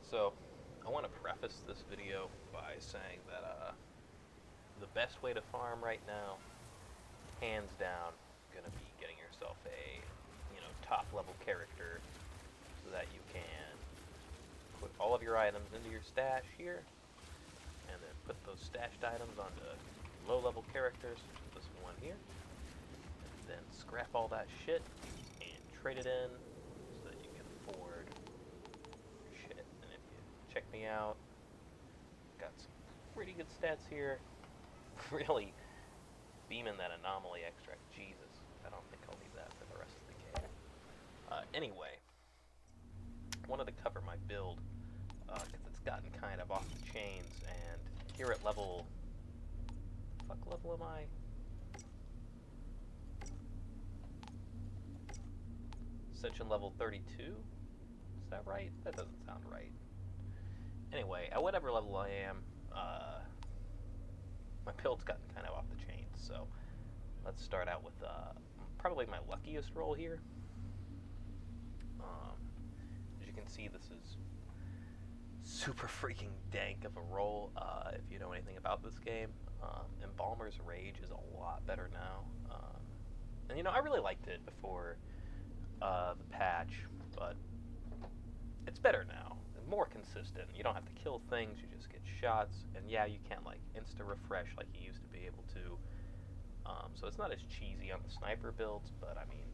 So, I want to preface this video by saying that the best way to farm right now, hands down, gonna be getting yourself a top level character so that you can put all of your items into your stash here, and then put those stashed items onto low level characters, such as this one here, and then scrap all that shit and trade it in so that you can afford shit. And if you check me out, got some pretty good stats here. Really beaming that anomaly extract. Jesus, I don't think I'll need that for the rest of the game. Anyway, wanted to cover my build because it's gotten kind of off the chains, and here at level... fuck level am I? Ascension level 32? Is that right? That doesn't sound right. Anyway, at whatever level I am, my build's gotten kind of off the chains, so let's start out with probably my luckiest roll here. As you can see, this is super freaking dank of a roll if you know anything about this game. Embalmer's Rage is a lot better now. And I really liked it before the patch, but it's better now. More consistent. You don't have to kill things, you just get shots, and yeah, you can't like insta-refresh like you used to be able to. So it's not as cheesy on the sniper builds, but I mean,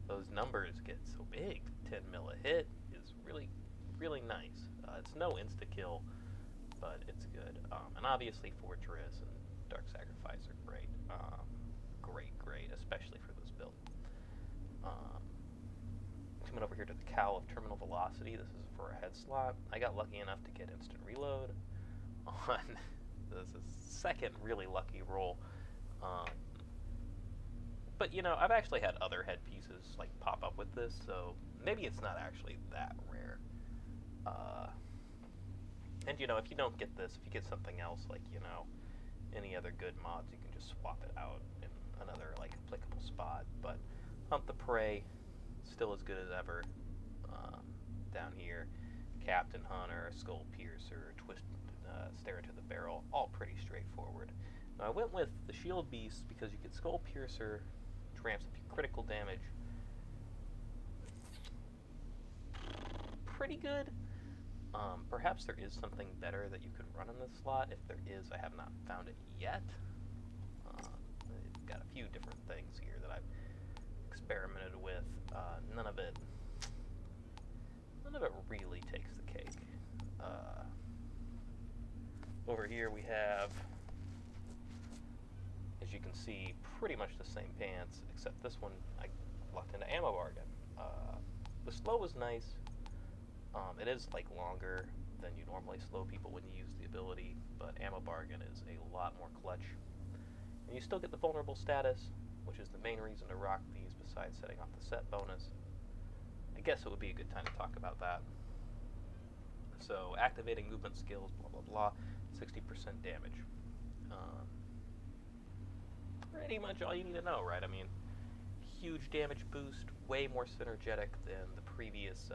those numbers get so big. 10 mil a hit is really, really nice. It's no insta-kill, but it's good. And obviously Fortress and Dark Sacrifice are great. Great, especially for this build. Coming over here to the Cowl of Terminal Velocity. This is for a head slot. I got lucky enough to get instant reload on this second really lucky roll. But I've actually had other headpieces like pop up with this, so maybe it's not actually that rare. And if you don't get this, if you get something else like any other good mods, you can just swap it out in another like applicable spot. But Hunt the Prey, still as good as ever. Down here, Captain Hunter, Skull Piercer, Twist, Stare into the Barrel, all pretty straightforward. Now, I went with the Shield Beast because you get Skull Piercer, which ramps up your critical damage. Pretty good. Perhaps there is something better that you could run in this slot. If there is, I have not found it yet. It's got a few different things here that I've experimented with. None of it really takes the cake. Over here we have, as you can see, pretty much the same pants, except this one I lucked into Ammo Bargain. The slow is nice. It is like longer than you normally slow people when you use the ability, but Ammo Bargain is a lot more clutch. And you still get the vulnerable status, which is the main reason to rock these besides setting off the set bonus. I guess it would be a good time to talk about that. So, activating movement skills, blah blah blah, 60% damage. Pretty much all you need to know, right? I mean, huge damage boost, way more synergetic than the previous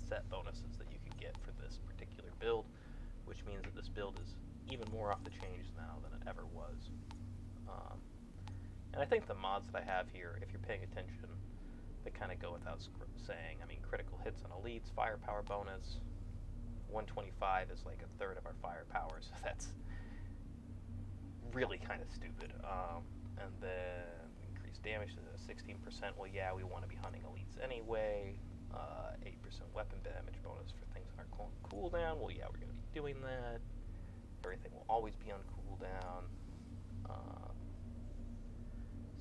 set bonuses that you could get for this particular build, which means that this build is even more off the chains now than it ever was. And I think the mods that I have here, if you're paying attention, they kind of go without saying. I mean, critical hits on elites, firepower bonus, 125 is like a third of our firepower, so that's really kind of stupid. And then increased damage to 16%. Well, yeah, we want to be hunting elites anyway. 8% weapon damage bonus for things that aren't on cooldown. Well, yeah, we're going to be doing that. Everything will always be on cooldown.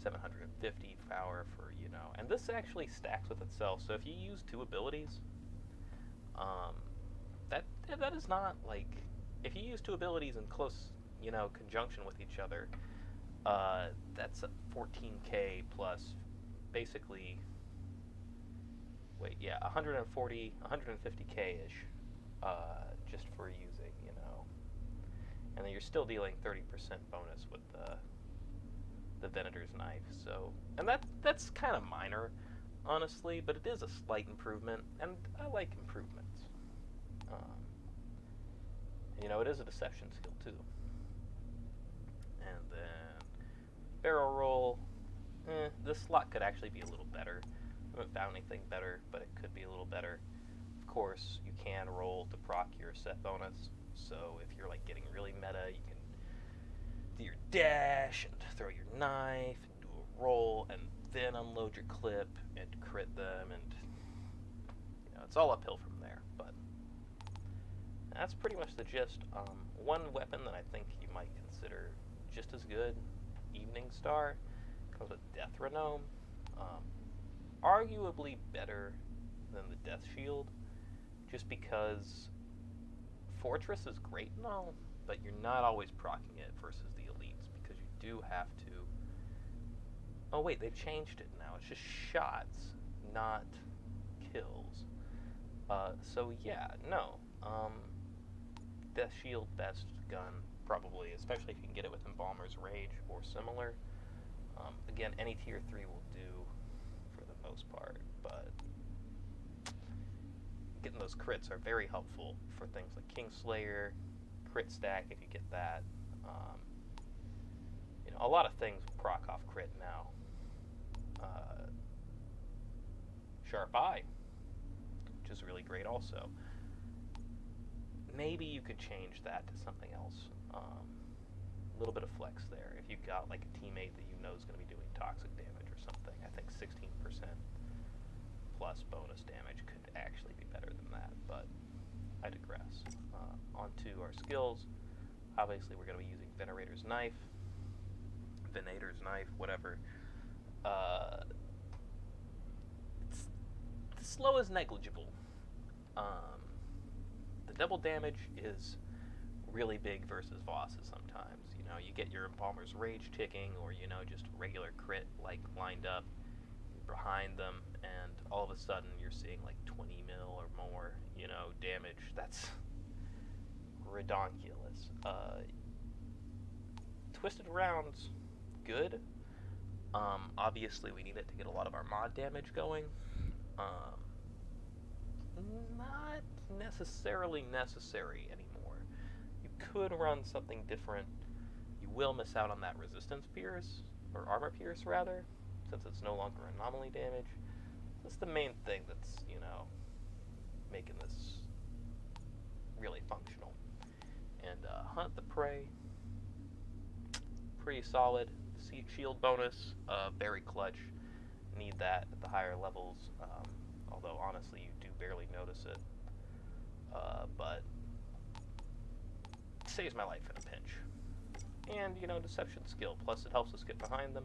750 power for, and this actually stacks with itself. So if you use two abilities, that is not like, if you use two abilities in close, conjunction with each other, that's a 14k plus, basically, 140, 150k-ish, just for using, and then you're still dealing 30% bonus with the Venator's Knife. So, and that's kind of minor. honestly, but it is a slight improvement, and I like improvements. Um, it is a deception skill too. And then barrel roll. This slot could actually be a little better. I haven't found anything better, but it could be a little better. Of course, you can roll to proc your set bonus. So if you're like getting really meta, you can do your dash and throw your knife and do a roll and then unload your clip and crit them, and it's all uphill from there. But that's pretty much the gist. One weapon that I think you might consider just as good, Evening Star, comes with Death Renome. Arguably better than the Death Shield, just because Fortress is great and all, but you're not always proccing it versus the elites, because you do have to... Oh wait, they've changed it now. It's just shots, not kills. So yeah, no. Death Shield, best gun, probably, especially if you can get it with Embalmer's Rage or similar. Again, any tier 3 will do for the most part, but getting those crits are very helpful for things like Kingslayer, crit stack if you get that. A lot of things proc off crit now. Sharp Eye, which is really great also. Maybe you could change that to something else. A little bit of flex there. If you've got like a teammate that you know is going to be doing toxic damage or something, I think 16% plus bonus damage could actually be better than that, but I digress. On to our skills. Obviously, we're going to be using Venator's Knife, whatever. The slow is negligible. The double damage is really big versus Vosses sometimes. You get your Embalmer's Rage ticking, or, just regular crit, like, lined up behind them, and all of a sudden you're seeing, like, 20 mil or more, damage. That's redonkulous. Twisted Round's good. Obviously, we need it to get a lot of our mod damage going. Not necessarily necessary anymore. You could run something different. You will miss out on that resistance pierce, or armor pierce rather, since it's no longer anomaly damage. That's the main thing that's, making this really functional. And Hunt the Prey, pretty solid. Shield bonus, very clutch. Need that at the higher levels, although honestly you do barely notice it. But it saves my life in a pinch. And, deception skill, plus it helps us get behind them.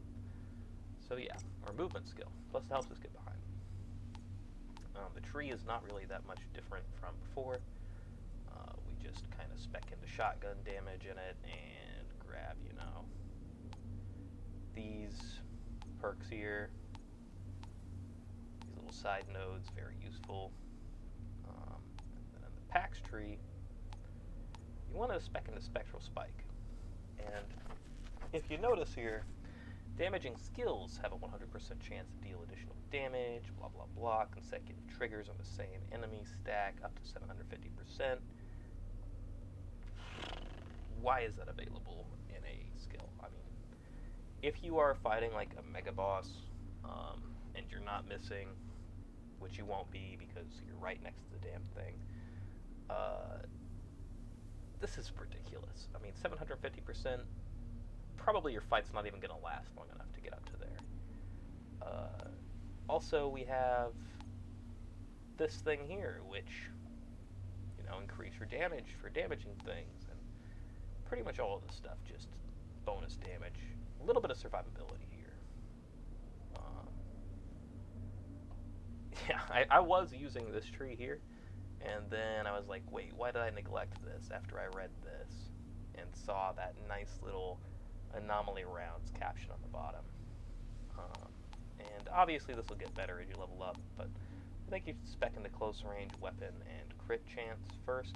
So yeah, or movement skill, plus it helps us get behind them. The tree is not really that much different from before. We just kind of spec into shotgun damage in it and grab, these perks here. These little side nodes, very useful. And then in the Pax tree, you want to spec into Spectral Spike. And if you notice here, damaging skills have a 100% chance to deal additional damage, blah blah blah, consecutive triggers on the same enemy stack up to 750%. Why is that available in a skill? I mean, if you are fighting like a mega boss, and you're not missing, which you won't be because you're right next to the damn thing, this is ridiculous. I mean, 750%, probably your fight's not even going to last long enough to get up to there. Also, we have this thing here, which, increase your damage for damaging things, and pretty much all of this stuff, just bonus damage. A little bit of survivability here. Yeah, I was using this tree here, and then I was like, wait, why did I neglect this after I read this and saw that nice little anomaly rounds caption on the bottom. And obviously this will get better as you level up, but I think you should spec into close range weapon and crit chance first.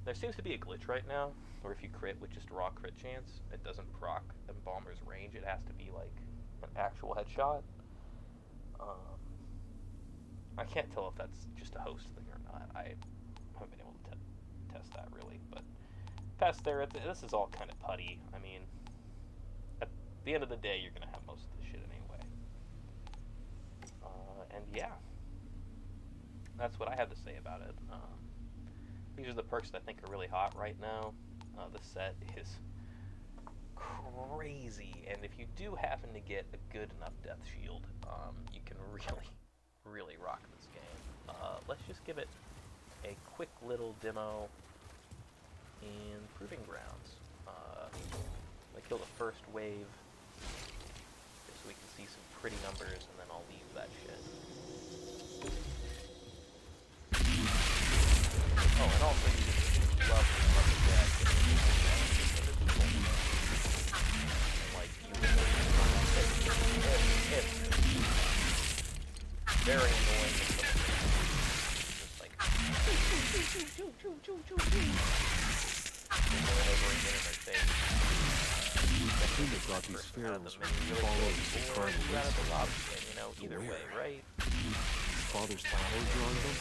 There seems to be a glitch right now, where if you crit with just raw crit chance, it doesn't proc Embalmer's Range. It has to be like an actual headshot. I can't tell if that's just a host thing or not. I haven't been able to test that really, but past there, this is all kind of putty. I mean, at the end of the day, you're going to have most of the shit anyway. And yeah, that's what I have to say about it. These are the perks that I think are really hot right now. The set is crazy, and if you do happen to get a good enough death shield, you can really rock this game. Let's just give it a quick little demo in Proving Grounds. I kill the first wave just so we can see some pretty numbers, and then I'll leave that shit. Oh, and also you love the dead. Like, it's very annoying. Just like, over again in their face. I think they got these pharaohs with followers to try and out of the lobby, and you know, either way, right? Father's power drawing them?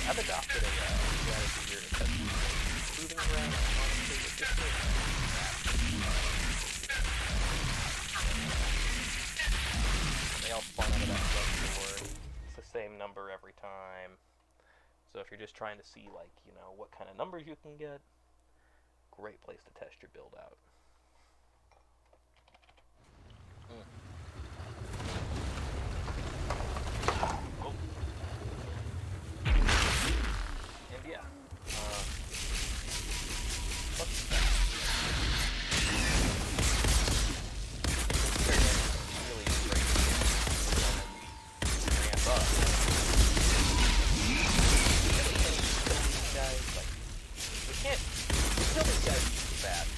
I've adopted a strategy here to test Proving Grounds, honestly, with just they all spawn out of that front door. It's the same number every time. So if you're just trying to see, like, you know, what kind of numbers you can get, great place to test your build out. Oh. And yeah, what's that? Really great. Ramp up. Guys, like, we can't kill these guys too fast.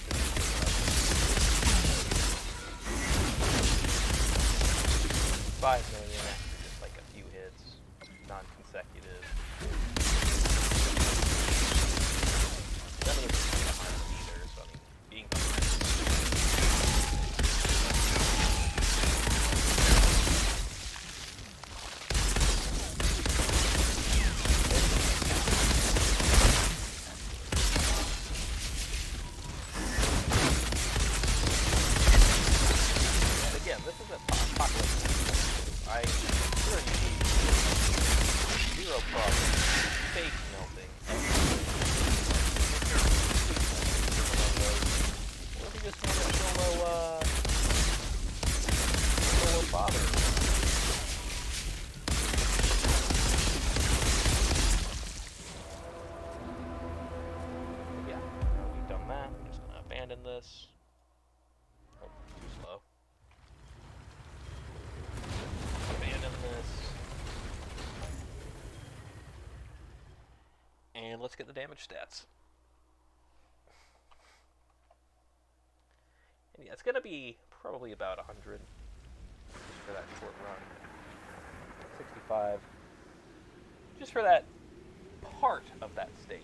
5 million after just like a few hits, non-consecutive. None of this is behind either, so I mean, being behind. And again, this is a apocalypse. I sure you need zero problem. Fake melting. What if you just want a solo father? Yeah, we've done that. I'm just gonna abandon this. Oh, too slow. Abandon this. And let's get the damage stats. And yeah, it's going to be probably about 100 just for that short run. 65 just for that part of that stage.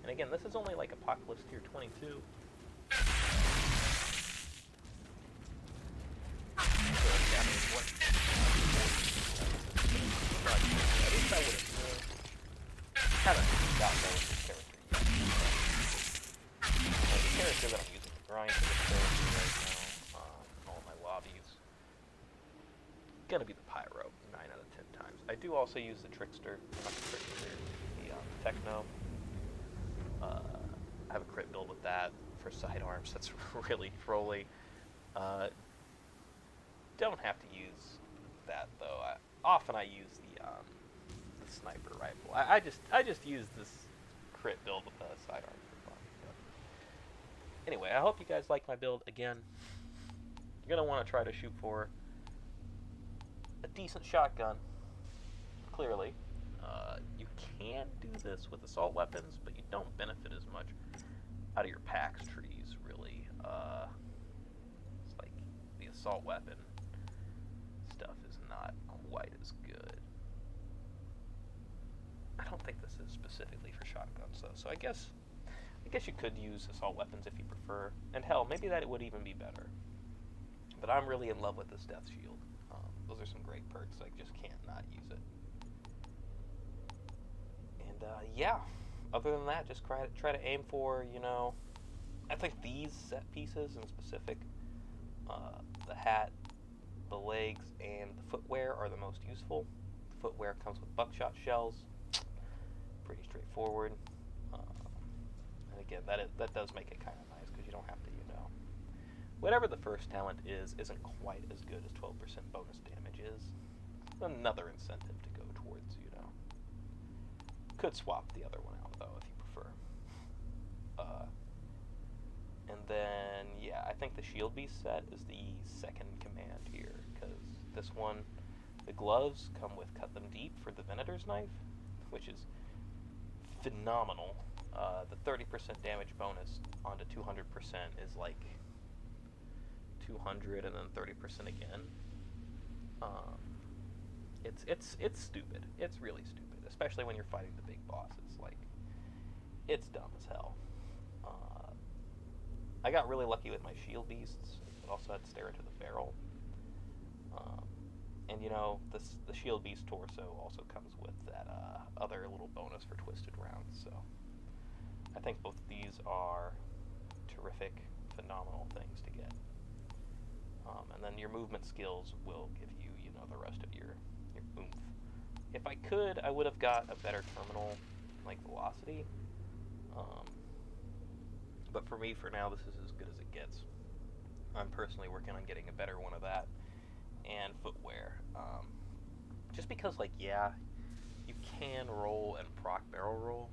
And again, this is only like Apocalypse Tier 22. At least I would have haven't gotten to know this character yet. The character that I'm using to grind for this character right now, all my lobbies, gonna be the Pyro 9 out of 10 times. I do also use the Trickster, not the Trickster, the Techno. I have a crit build with that for sidearms. That's really trolly. Don't have to use that though. Often I use the sniper rifle. I just use this crit build with the sidearm for fun. But anyway, I hope you guys like my build. Again, you're gonna want to try to shoot for a decent shotgun. Clearly, you can do this with assault weapons, but you don't benefit as much out of your PAX trees. Really, it's like the assault weapon stuff is not quite as good. I don't think this is specifically for shotguns though, so I guess I guess you could use assault weapons if you prefer, and hell, maybe that it would even be better. But I'm really in love with this Death Shield. Those are some great perks. I just can't not use it. And yeah, other than that, just try to aim for, you know, I think these set pieces in specific, the hat, the legs, and the footwear are the most useful. The footwear comes with buckshot shells. Pretty straightforward. And again, that does make it kind of nice because you don't have to, you know, whatever the first talent isn't quite as good as 12% bonus damage is. Another incentive to go towards, you know. Could swap the other one out though if you prefer. And then yeah, I think the Shield Beast set is the second command here because this one, the gloves come with Cut Them Deep for the Venator's Knife, which is phenomenal. The 30% damage bonus onto 200% is like 200 and then 30% again. It's stupid. It's really stupid, especially when you're fighting the big bosses. Like, it's dumb as hell. I got really lucky with my Shield Beasts. It also had Stare into the Barrel. And you know, the Shield Beast torso also comes with that other little bonus for Twisted Rounds. So I think both of these are terrific, phenomenal things to get. And then your movement skills will give you, you know, the rest of your oomph. If I could, I would have got a better terminal, like velocity. But for me, for now, this is as good as it gets. I'm personally working on getting a better one of that. And footwear. Just because, like, yeah, you can roll and proc barrel roll,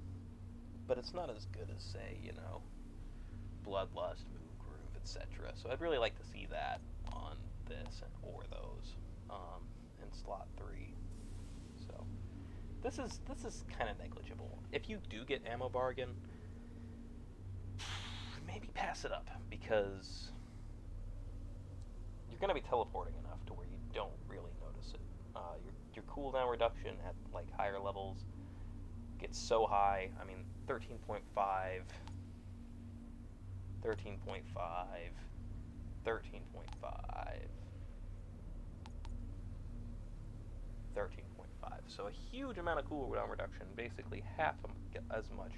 but it's not as good as, say, you know, Bloodlust, Move Groove, etc. So I'd really like to see that on this or those in slot 3. So this is kind of negligible. If you do get Ammo Bargain, maybe pass it up because you're going to be teleporting enough to where you don't really notice it. Your cooldown reduction at like higher levels gets so high. I mean, 13.5, 13.5, 13.5, 13.5. So a huge amount of cooldown reduction, basically half as much.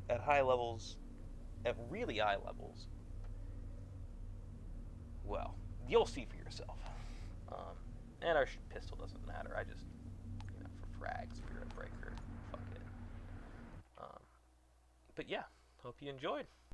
At high levels, at really high levels, well, you'll see for yourself. And our pistol doesn't matter. I just, you know, for frags, Spirit Breaker, fuck it. But yeah, hope you enjoyed.